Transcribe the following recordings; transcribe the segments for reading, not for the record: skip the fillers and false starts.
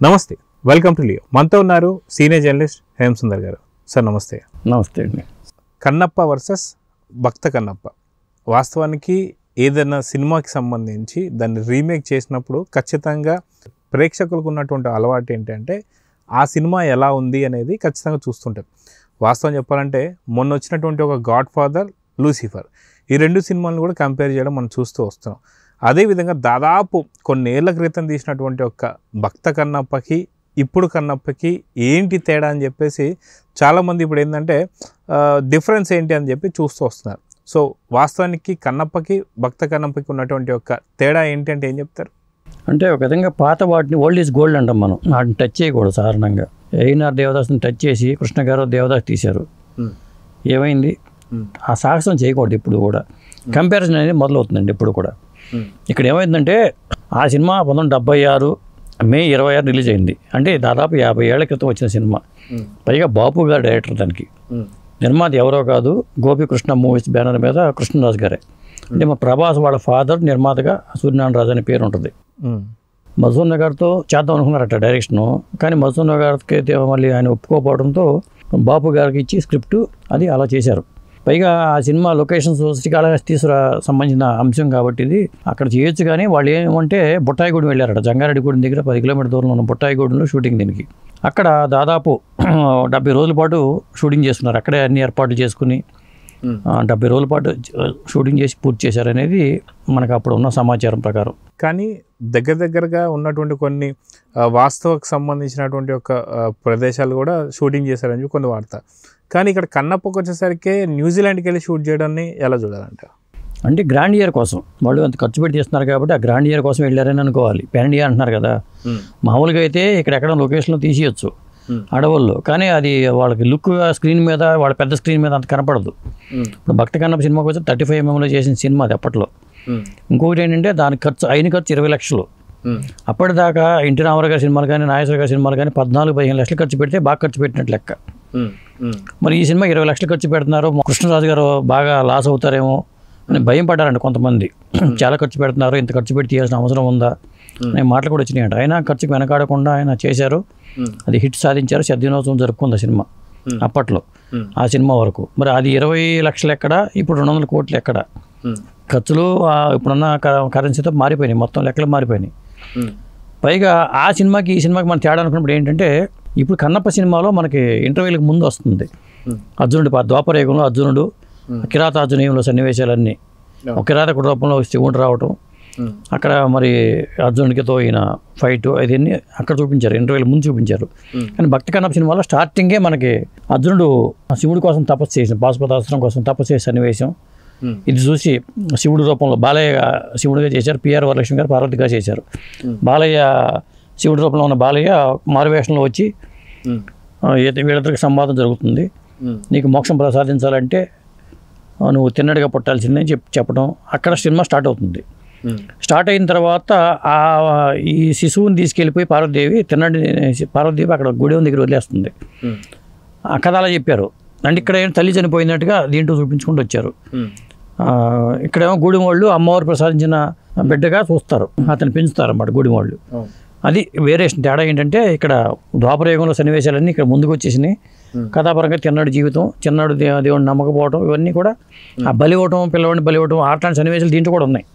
నమస్తే, welcome to Leo. మనతో ఉన్నారు సీనియర్ జర్నలిస్ట్ హేమ సుందర్ గారు. సార్ నమస్తే. నమస్తే అండి. కన్నప్ప వర్సెస్ భక్త కన్నప్ప. వాస్తవానికి ఏదైనా సినిమాకి సంబంధించి దాన్ని రీమేక్ చేసినప్పుడు ఖచ్చితంగా ప్రేక్షకులకు ఉన్నటువంటి అలవాటు ఏంటంటే ఆ సినిమా ఎలా ఉంది అనేది ఖచ్చితంగా చూస్తుంటారు. వాస్తవం చెప్పాలంటే మొన్న వచ్చినటువంటి ఒక గాడ్ ఫాదర్, లూసిఫర్, ఈ రెండు సినిమాలను కూడా కంపేర్ చేయడం మనం చూస్తూ వస్తున్నాం. అదేవిధంగా దాదాపు కొన్నేళ్ల క్రితం తీసినటువంటి ఒక భక్త కన్నప్పకి ఇప్పుడు కన్నప్పకి ఏంటి తేడా అని చెప్పేసి చాలామంది ఇప్పుడు ఏంటంటే డిఫరెన్స్ ఏంటి అని చెప్పి చూస్తూ వస్తున్నారు. సో వాస్తవానికి కన్నప్పకి భక్త కన్నప్పకి ఉన్నటువంటి ఒక తేడా ఏంటి అంటే ఏం చెప్తారు? అంటే ఒక విధంగా పాత వాటిని ఓల్డ్ ఈజ్ గోల్డ్ అంటాం మనం. వాటిని టచ్ చేయకూడదు. సాధారణంగా ఏఎన్ఆర్ దేవదాస్ని టచ్ చేసి కృష్ణ గారు దేవదాస్ తీశారు. ఏమైంది? ఆ సాహసం చేయకూడదు. ఇప్పుడు కూడా కంపారిజన్ అనేది మొదలవుతుందండి. ఇప్పుడు కూడా ఇక్కడ ఏమైందంటే ఆ సినిమా 1976 మే 26 రిలీజ్ అయింది. అంటే దాదాపు 50 ఏళ్ల క్రితం వచ్చిన సినిమా. పైగా బాపు గారు డైరెక్టర్. దానికి నిర్మాత ఎవరో కాదు, గోపీకృష్ణ మూవీస్ బ్యానర్ మీద కృష్ణరాజు గారే. అంటే మా ప్రభాస్ వాళ్ళ ఫాదర్ నిర్మాతగా సూర్యనారాయణ రాజు అనే పేరు ఉంటుంది. మధుసూదన్ గారితో చేద్దాం అనుకున్నారట డైరెక్షను. కానీ మధుసూదన్ గారికి అయితే మళ్ళీ ఆయన ఒప్పుకోకపోవడంతో బాపు గారికి ఇచ్చి స్క్రిప్ట్ అది అలా చేశారు. పైగా ఆ సినిమా లొకేషన్స్ శ్రీకాళహస్తీశ్వర సంబంధించిన అంశం కాబట్టి ఇది అక్కడ చేయొచ్చు. కానీ వాళ్ళు ఏమంటే బుట్టాయిగూడెం వెళ్ళారట. జంగారెడ్డిగూడెం దగ్గర 10 కిలోమీటర్ దూరంలో ఉన్న బుట్టాయిగూడెంలో షూటింగ్. దీనికి అక్కడ దాదాపు 70 రోజుల పాటు షూటింగ్ చేస్తున్నారు. అక్కడే అన్ని ఏర్పాట్లు చేసుకుని 70 రోజుల పాటు షూటింగ్ చేసి పూర్తి చేశారనేది మనకు అప్పుడు ఉన్న సమాచారం ప్రకారం. కానీ దగ్గరగా ఉన్నటువంటి కొన్ని వాస్తవకు సంబంధించినటువంటి ఒక ప్రదేశాలు కూడా షూటింగ్ చేశారని చెప్పి కొన్ని వార్త. కానీ ఇక్కడ కన్నప్పకు వచ్చేసరికి న్యూజిలాండ్కి వెళ్ళి షూట్ చేయడాన్ని ఎలా చూడాలంట? అంటే గ్రాండ్ ఇయర్ కోసం వాళ్ళు అంత ఖర్చు పెట్టి చేస్తున్నారు కాబట్టి ఆ గ్రాండ్ ఇయర్ కోసం వెళ్ళారని అనుకోవాలి. పాన్ ఇండియా అంటున్నారు కదా. మామూలుగా అయితే ఇక్కడెక్కడ లొకేషన్లో తీసేయచ్చు అడవుల్లో. కానీ అది వాళ్ళకి లుక్ స్క్రీన్ మీద, వాళ్ళ పెద్ద స్క్రీన్ మీద అంత కనపడదు. ఇప్పుడు భక్త కన్నప్ప సినిమాకి వచ్చి 35 mm చేసిన సినిమా అది అప్పట్లో. ఇంకొకటి ఏంటంటే దానికి అయిన ఖర్చు 20 లక్షలు. అప్పటిదాకా ఎన్టీ రామారావు గారి సినిమాలు కానీ నాగేశ్వర గారి సినిమాలు కానీ 14-15 లక్షలు ఖర్చు పెడితే బాగా ఖర్చు పెట్టినట్టు లెక్క. మరి ఈ సినిమా 20 లక్షలు ఖర్చు పెడుతున్నారు, కృష్ణరాజు గారు బాగా లాస్ అవుతారేమో అని భయం పడ్డారండి కొంతమంది. చాలా ఖర్చు పెడుతున్నారు, ఇంత ఖర్చు పెట్టి చేయాల్సిన అవసరం ఉందా అనే మాటలు కూడా వచ్చినాయంట. అయినా ఖర్చుకు వెనకాడకుండా ఆయన చేశారు. అది హిట్ సాధించారు. శతదినోత్సవం జరుపుకుంది ఆ సినిమా అప్పట్లో. ఆ సినిమా వరకు మరి అది 20 లక్షలు ఎక్కడ, ఇప్పుడు 200 కోట్లు ఎక్కడ. ఖర్చులు ఇప్పుడున్న కరెన్సీతో మారిపోయినాయి, మొత్తం లెక్కలు మారిపోయినాయి. పైగా ఆ సినిమాకి ఈ సినిమాకి మనం తేడా అనుకున్నప్పుడు ఏంటంటే ఇప్పుడు కన్నప్ప సినిమాలో మనకి ఇంటర్వ్యూలకు ముందు వస్తుంది అర్జునుడి ద్వాపరయుగంలో అర్జునుడు కిరాతార్జునీయంలో సన్నివేశాలన్నీ ఒక కిరాతకుడి రూపంలో శివుడు రావటం, అక్కడ మరి అర్జునుడికితో ఈయన ఫైట్ అవన్నీ అక్కడ చూపించారు, ఇంటర్వ్యూల ముందు చూపించారు. కానీ భక్తి కన్నప్ప సినిమాలో స్టార్టింగే మనకి అర్జునుడు శివుడి కోసం తపస్సు చేసిన, పాశుపతాస్త్రం కోసం తపస్సు చేసే సన్నివేశం. ఇది చూసి శివుడి రూపంలో బాలయ్య శివుడిగా చేశారు, పిఆర్ వరలక్ష్మి గారు పార్వతిగా చేశారు. బాలయ్య శివుడి రూపంలో ఉన్న బాలయ్య మారువేషంలో వచ్చి వీళ్ళిద్దరికి సంవాదం జరుగుతుంది. నీకు మోక్షం ప్రసాదించాలంటే నువ్వు తిన్నడిగా పుట్టాల్సిందని చెప్పడం. అక్కడ సినిమా స్టార్ట్ అవుతుంది. స్టార్ట్ అయిన తర్వాత ఈ శిశువుని తీసుకెళ్ళిపోయి పార్వతీదేవి అక్కడ గుడి దగ్గర వదిలేస్తుంది. ఆ కథ అలా చెప్పారు. అంటే ఇక్కడ తల్లి చనిపోయినట్టుగా దీంట్లో చూపించుకుంటూ వచ్చారు. ఇక్కడేమో గూడెం వాళ్ళు అమ్మవారు ప్రసాదించిన బిడ్డగా చూస్తారు, అతను పెంచుతారు అన్నమాట గూడెం వాళ్ళు. అది వేరియేషన్. తేడా ఏంటంటే ఇక్కడ ద్వాపరయుగంలో సన్నివేశాలన్నీ ఇక్కడ ముందుకు వచ్చేసినాయి. కథాపరంగా తిన్నాడు జీవితం, చిన్నాడు దేవుడిని నమ్మకపోవడం, ఇవన్నీ కూడా ఆ బలి ఇవ్వటం, పిల్లవాడిని బలి ఇవ్వటం, అట్లాంటి సన్నివేశాలు దీంట్లో కూడా ఉన్నాయి.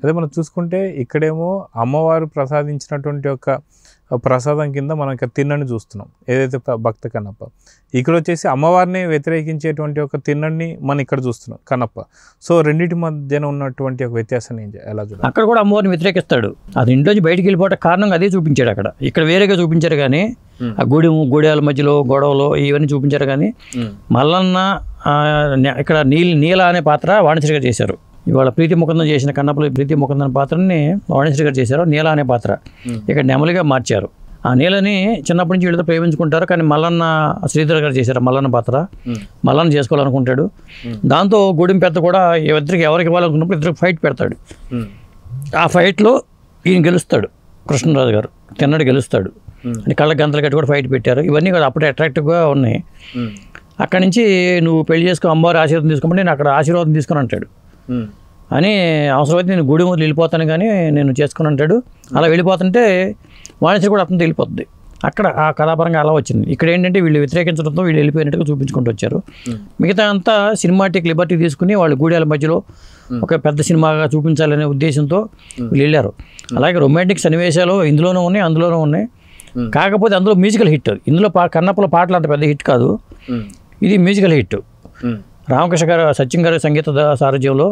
అదే మనం చూసుకుంటే ఇక్కడేమో అమ్మవారు ప్రసాదించినటువంటి ఒక ప్రసాదం కింద మనం ఇక్కడ తిన్నని చూస్తున్నాం, ఏదైతే భక్త కన్నప్ప. ఇక్కడ వచ్చేసి అమ్మవారిని వ్యతిరేకించేటువంటి ఒక తిన్నని మనం ఇక్కడ చూస్తున్నాం కన్నప్ప. సో రెండింటి మధ్యన ఉన్నటువంటి ఒక వ్యత్యాసాన్ని ఎలా చూడాలి? అక్కడ కూడా అమ్మవారిని వ్యతిరేకిస్తాడు. అది ఇంట్లోంచి బయటికి వెళ్ళిపోవడం కారణంగా అదే చూపించాడు. అక్కడ ఇక్కడ వేరేగా చూపించారు. కానీ ఆ గూడెల మధ్యలో గొడవలు ఇవన్నీ చూపించారు. కానీ మల్లన్న ఇక్కడ నీల అనే పాత్ర వాణిశ్రీ గారు చేశారు. ఇవాళ ప్రీతి ముకుందం చేసిన కన్నప్పలో ప్రీతి ముకుందం పాత్రని వాణిశ్రీ గారు చేశారు. నీల అనే పాత్ర ఇక్కడ నెమలిగా మార్చారు. ఆ నీలని చిన్నప్పటి నుంచి వీళ్ళతో ప్రేమించుకుంటారు. కానీ మల్లన్న శ్రీధర్ గారు చేశారు మల్లన్న పాత్ర. మల్లన్న చేసుకోవాలనుకుంటాడు. దాంతో గూడెం పెద్ద కూడా ఇద్దరికి ఎవరికి ఇవ్వాలనుకున్నప్పుడు ఇద్దరికి ఫైట్ పెడతాడు. ఆ ఫైట్లో ఈయన గెలుస్తాడు, కృష్ణరాజు గారు తిన్నడు గెలుస్తాడు. అంటే కళ్ళ గంతలు కట్టి కూడా ఫైట్ పెట్టారు. ఇవన్నీ కూడా అప్పుడే అట్రాక్టివ్గా ఉన్నాయి. అక్కడి నుంచి నువ్వు పెళ్లి చేసుకో, అమ్మవారి ఆశీర్వాదం తీసుకోమంటే నేను అక్కడ ఆశీర్వాదం తీసుకుని అంటాడు. అని అవసరమైతే నేను గుడి మొదలు వెళ్ళిపోతాను కానీ నేను చేసుకుని అంటాడు. అలా వెళ్ళిపోతుంటే వాణిశ్రీ కూడా అతను వెళ్ళిపోతుంది. అక్కడ ఆ కథాపరంగా అలా వచ్చింది. ఇక్కడ ఏంటంటే వీళ్ళు వ్యతిరేకించడంతో వీళ్ళు వెళ్ళిపోయినట్టుగా చూపించుకుంటూ వచ్చారు. మిగతా అంతా సినిమాటిక్ లిబర్టీ తీసుకుని వాళ్ళు గూడాల మధ్యలో ఒక పెద్ద సినిమాగా చూపించాలనే ఉద్దేశంతో వీళ్ళు వెళ్ళారు. అలాగే రొమాంటిక్ సన్నివేశాలు ఇందులోనూ ఉన్నాయి, అందులోనూ ఉన్నాయి. కాకపోతే అందులో మ్యూజికల్ హిట్. ఇందులో కన్నప్పల పాటలు అంత పెద్ద హిట్ కాదు, ఇది మ్యూజికల్ హిట్. రామకృష్ణ గారు, సత్యం గారు సంగీత సారథ్యంలో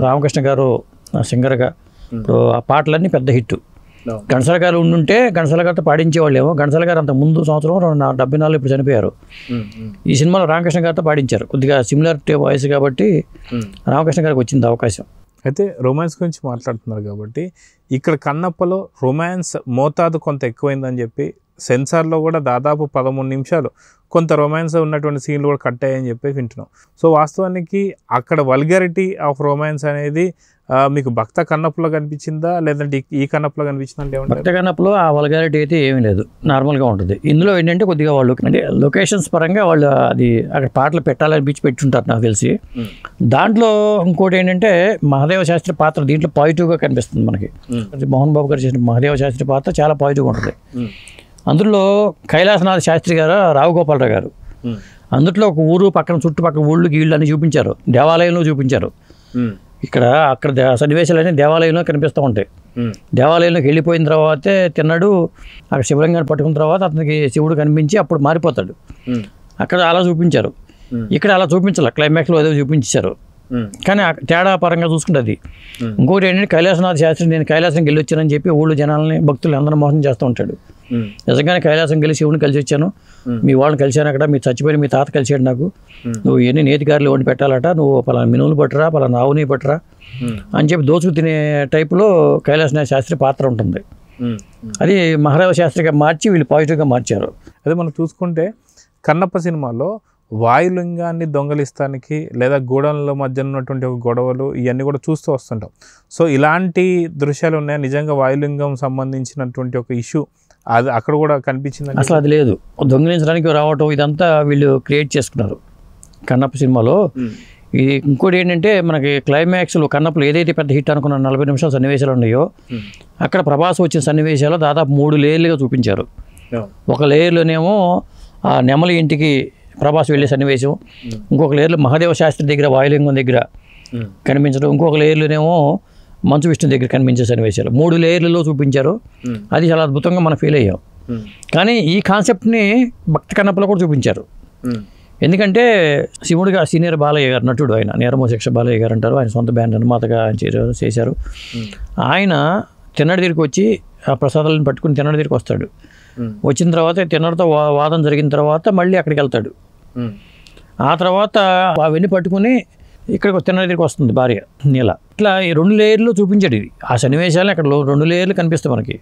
రామకృష్ణ గారు సింగర్గా ఇప్పుడు ఆ పాటలన్నీ పెద్ద హిట్. ఘంటసాల గారు ఉండుంటే ఘంటసాల గారితో పాడించేవాళ్ళేమో. ఘంటసాల గారు అంత ముందు సంవత్సరం 74 ఇప్పుడు చనిపోయారు. ఈ సినిమాలో రామకృష్ణ గారితో పాడించారు. కొద్దిగా సిమిలర్ వాయిస్ కాబట్టి రామకృష్ణ గారికి వచ్చింది అవకాశం. అయితే రొమాన్స్ గురించి మాట్లాడుతున్నారు కాబట్టి ఇక్కడ కన్నప్పలో రొమాన్స్ మోతాదు కొంత ఎక్కువైందని చెప్పి సెన్సార్లో కూడా దాదాపు 13 నిమిషాలు కొంత రొమాన్స్ ఉన్నటువంటి సీన్లు కూడా కట్ అయ్యాయని చెప్పి వింటున్నాం. సో వాస్తవానికి అక్కడ వల్గారిటీ ఆఫ్ రొమాన్స్ అనేది మీకు భక్త కన్నప్పలో కనిపించిందా లేదంటే ఈ కన్నప్పలో కనిపించిందా? అంటే భక్త కన్నప్పలో ఆ వల్గారిటీ అయితే ఏమీ లేదు, నార్మల్గా ఉంటుంది. ఇందులో ఏంటంటే కొద్దిగా వాళ్ళు అంటే లొకేషన్స్ పరంగా వాళ్ళు అది అక్కడ పాటలు పెట్టాలని పెట్టుంటారు నాకు తెలిసి. దాంట్లో ఇంకోటి ఏంటంటే మహాదేవ శాస్త్రి పాత్ర దీంట్లో పాజిటివ్గా కనిపిస్తుంది మనకి. మోహన్ బాబు గారు చేసిన మహాదేవ శాస్త్రి పాత్ర చాలా పాజిటివ్గా ఉంటుంది. అందులో కైలాసనాథ శాస్త్రి గారు, రావు గోపాలరావు గారు, అందులో ఒక ఊరు పక్కన చుట్టుపక్కల ఊళ్ళు గీళ్ళు అని చూపించారు, దేవాలయంలో చూపించారు. అక్కడ సన్నివేశాలన్నీ దేవాలయంలో కనిపిస్తూ ఉంటాయి. దేవాలయంలోకి వెళ్ళిపోయిన తర్వాతే తిన్నాడు, అక్కడ శివలింగాన్ని పట్టుకున్న తర్వాత అతనికి శివుడు కనిపించి అప్పుడు మారిపోతాడు. అక్కడ అలా చూపించారు. ఇక్కడ అలా చూపించాలి, క్లైమాక్స్లో ఏదో చూపించారు. కానీ తేడా పరంగా చూసుకుంటుంది. ఇంకోటి ఏంటంటే కైలాసనాథ శాస్త్రి నేను కైలాసం వెళ్ళి వచ్చానని చెప్పి ఊళ్ళో జనాలని భక్తులు అందరూ మోసం చేస్తూ ఉంటాడు. నిజంగానే కైలాసం వెళ్ళి శివుని కలిసి వచ్చాను, మీ వాళ్ళని కలిశాను, అక్కడ మీరు చచ్చిపోయిన మీ తాత కలిసాడు, నాకు నువ్వు ఎన్ని నేతికారులు వండి పెట్టాలట, నువ్వు పలానా మినువులు పట్టరా, పలానా ఆవుని పట్టరా అని చెప్పి దోచుకు తినే టైపులో కైలాసనాథ శాస్త్రి పాత్ర ఉంటుంది. అది మహాదేవ శాస్త్రిగా మార్చి వీళ్ళు పాజిటివ్గా మార్చారు. అదే మనం చూసుకుంటే కన్నప్ప సినిమాలో వాయులింగాన్ని దొంగలిస్తానికి లేదా గోడల మధ్య ఉన్నటువంటి ఒక గొడవలు ఇవన్నీ కూడా చూస్తూ వస్తుంటాం. సో ఇలాంటి దృశ్యాలు ఉన్నాయి. నిజంగా వాయులింగం సంబంధించినటువంటి ఒక ఇష్యూ అది అక్కడ కూడా కనిపించింది. అసలు అది లేదు, దొంగిలించడానికి రావటం ఇదంతా వీళ్ళు క్రియేట్ చేసుకున్నారు కన్నప్ప సినిమాలో. ఇది ఇంకోటి ఏంటంటే మనకి క్లైమాక్స్లో కన్నప్పలో ఏదైతే పెద్ద హిట్ అనుకున్న 40 నిమిషాల సన్నివేశాలు ఉన్నాయో అక్కడ ప్రభాస్ వచ్చిన సన్నివేశాలు దాదాపు 3 లేయర్లుగా చూపించారు. ఒక లేయర్లోనేమో ఆ నెమలి ఇంటికి ప్రభాస్ వెళ్ళే సన్నివేశం, ఇంకొక లేయర్లో మహాదేవ శాస్త్రి దగ్గర వాయులింగం దగ్గర కనిపించడం, ఇంకొక లేయర్లోనేమో మంచు విష్ణు దగ్గర కనిపించే సన్నివేశాలు 3 లేయర్లలో చూపించారు. అది చాలా అద్భుతంగా మనం ఫీల్ అయ్యాం. కానీ ఈ కాన్సెప్ట్ని భక్త కన్నప్పలో కూడా చూపించారు. ఎందుకంటే శివుడిగా సీనియర్ బాలయ్య గారు నటుడు, ఆయన నేరమోశిక్ష బాలయ్య గారు అంటారు, ఆయన సొంత బ్యాండ్ నిర్మాతగా ఆయన చేశారు. ఆయన తిన్నడి దగ్గరికి వచ్చి ఆ ప్రసాదాలను పట్టుకుని తిన్నడి దగ్గరికి వస్తాడు. వచ్చిన తర్వాత తిన్నడితో వాదం జరిగిన తర్వాత మళ్ళీ అక్కడికి వెళ్తాడు. ఆ తర్వాత అవన్నీ పట్టుకుని ఇక్కడ తిన్నడి దగ్గరికి వస్తుంది భార్య నీల. ఇట్లా ఈ 2 లేయర్లు చూపించాడు. ఇది ఆ సన్నివేశాలు అక్కడ 2 లేయర్లు కనిపిస్తాయి మనకి.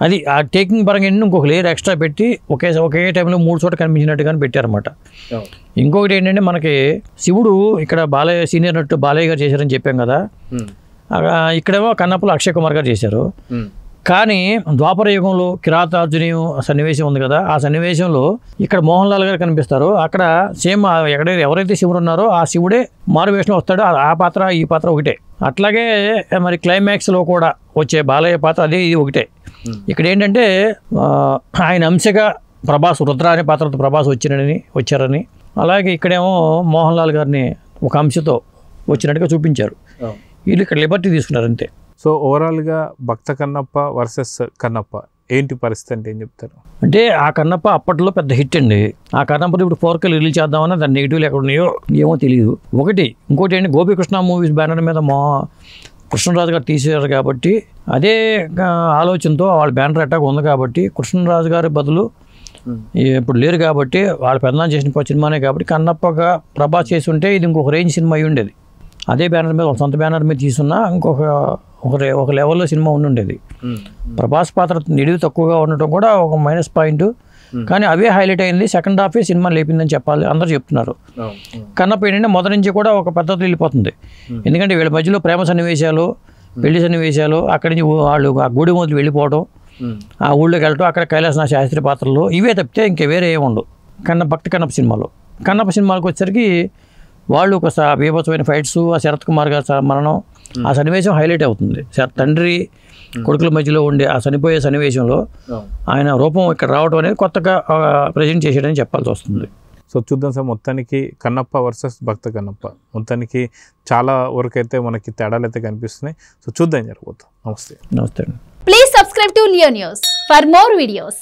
అది ఆ టేకింగ్ పరంగా ఇంకొక లేయర్ ఎక్స్ట్రా పెట్టి ఒకే టైంలో 3 చోట కనిపించినట్టుగానే పెట్టారన్నమాట. ఇంకొకటి ఏంటంటే మనకి శివుడు ఇక్కడ బాలయ్య సీనియర్ నట్టు బాలయ్య గారు చేశారని చెప్పాం కదా, ఇక్కడేమో కన్నప్పలో అక్షయ్ కుమార్ గారు చేశారు. కానీ ద్వాపర యుగంలో కిరాతార్జుని సన్నివేశం ఉంది కదా, ఆ సన్నివేశంలో ఇక్కడ మోహన్ లాల్ గారు కనిపిస్తారు. అక్కడ సేమ్ ఎవరైతే శివుడు ఉన్నారో ఆ శివుడే మారువేషంలో వస్తాడు. ఆ పాత్ర ఈ పాత్ర ఒకటే. అట్లాగే మరి క్లైమాక్స్లో కూడా వచ్చే బాలయ్య పాత్ర అదే ఇది ఒకటే. ఇక్కడ ఏంటంటే ఆయన అంశగా ప్రభాస్ రుద్ర అనే పాత్రతో ప్రభాస్ వచ్చారని, అలాగే ఇక్కడేమో మోహన్ లాల్ గారిని ఒక అంశతో వచ్చినట్టుగా చూపించారు. వీళ్ళు ఇక్కడ లిబర్టీ తీసుకున్నారు అంతే. సో ఓవరాల్గా భక్త కన్నప్ప వర్సెస్ కన్నప్ప ఏంటి పరిస్థితి అంటే ఏం చెప్తారు? అంటే ఆ కన్నప్ప అప్పట్లో పెద్ద హిట్ అండి. ఆ కన్నప్ప ఇప్పుడు 4K రిలీజ్ చేద్దామన్నా దాని నెగిటివ్లు ఎక్కడ ఉన్నాయో ఏమో తెలియదు. ఇంకోటి ఏంటి, గోపీకృష్ణ మూవీస్ బ్యానర్ మీద మా కృష్ణరాజు గారు తీసేశారు కాబట్టి అదే ఆలోచనతో వాళ్ళ బ్యానర్ అటాక్ ఉంది కాబట్టి కృష్ణరాజు గారి బదులు ఇప్పుడు లేరు కాబట్టి వాళ్ళ పెద్దనాన్న చేసిన సినిమానే కాబట్టి కన్నప్పగా ప్రభాస్ చేసి ఉంటే ఇది ఇంకొక రేంజ్ సినిమా అయి ఉండేది. అదే బ్యానర్ మీద సొంత బ్యానర్ మీద తీసుకున్నా ఒక లెవెల్లో సినిమా ఉండేది. ప్రభాస్ పాత్ర నిడివి తక్కువగా ఉండటం కూడా ఒక మైనస్ పాయింట్. కానీ అవే హైలైట్ అయింది. సెకండ్ హాఫే సినిమా లేపిందని చెప్పాలి, అందరూ చెప్తున్నారు. కన్నప్ప ఏంటంటే మొదటి నుంచి కూడా ఒక పద్ధతి వెళ్ళిపోతుంది. ఎందుకంటే వీళ్ళ మధ్యలో ప్రేమ సన్నివేశాలు, పెళ్లి సన్నివేశాలు, అక్కడి నుంచి వాళ్ళు ఆ గుడి మొదలు వెళ్ళిపోవడం, ఆ ఊళ్ళోకి వెళ్ళటం, అక్కడ కైలాసనాథ శాస్త్రి పాత్రలు ఇవే తప్పితే ఇంకా వేరే ఏముండవు భక్తి కన్నప్ప సినిమాలో. కన్నప్ప సినిమాలకు వచ్చేసరికి వాళ్ళు ఒక బీభత్సమైన ఫైట్స్, ఆ శరత్ కుమార్ గారు మరణం, ఆ సన్నివేశం హైలైట్ అవుతుంది. తండ్రి కొడుకుల మధ్యలో ఉండే ఆ చనిపోయే సన్నివేశంలో ఆయన రూపం ఇక్కడ రావడం అనేది కొత్తగా ప్రజెంట్ చేసేయడని చెప్పాల్సి వస్తుంది. సో చూద్దాం సార్, మొత్తానికి కన్నప్ప వర్సెస్ భక్త కన్నప్ప మొత్తానికి చాలా వరకు అయితే మనకి తేడాలు అయితే కనిపిస్తున్నాయి. సో చూద్దాం జరగబోతాం. నమస్తే. నమస్తే. Please subscribe to Leo News for more videos.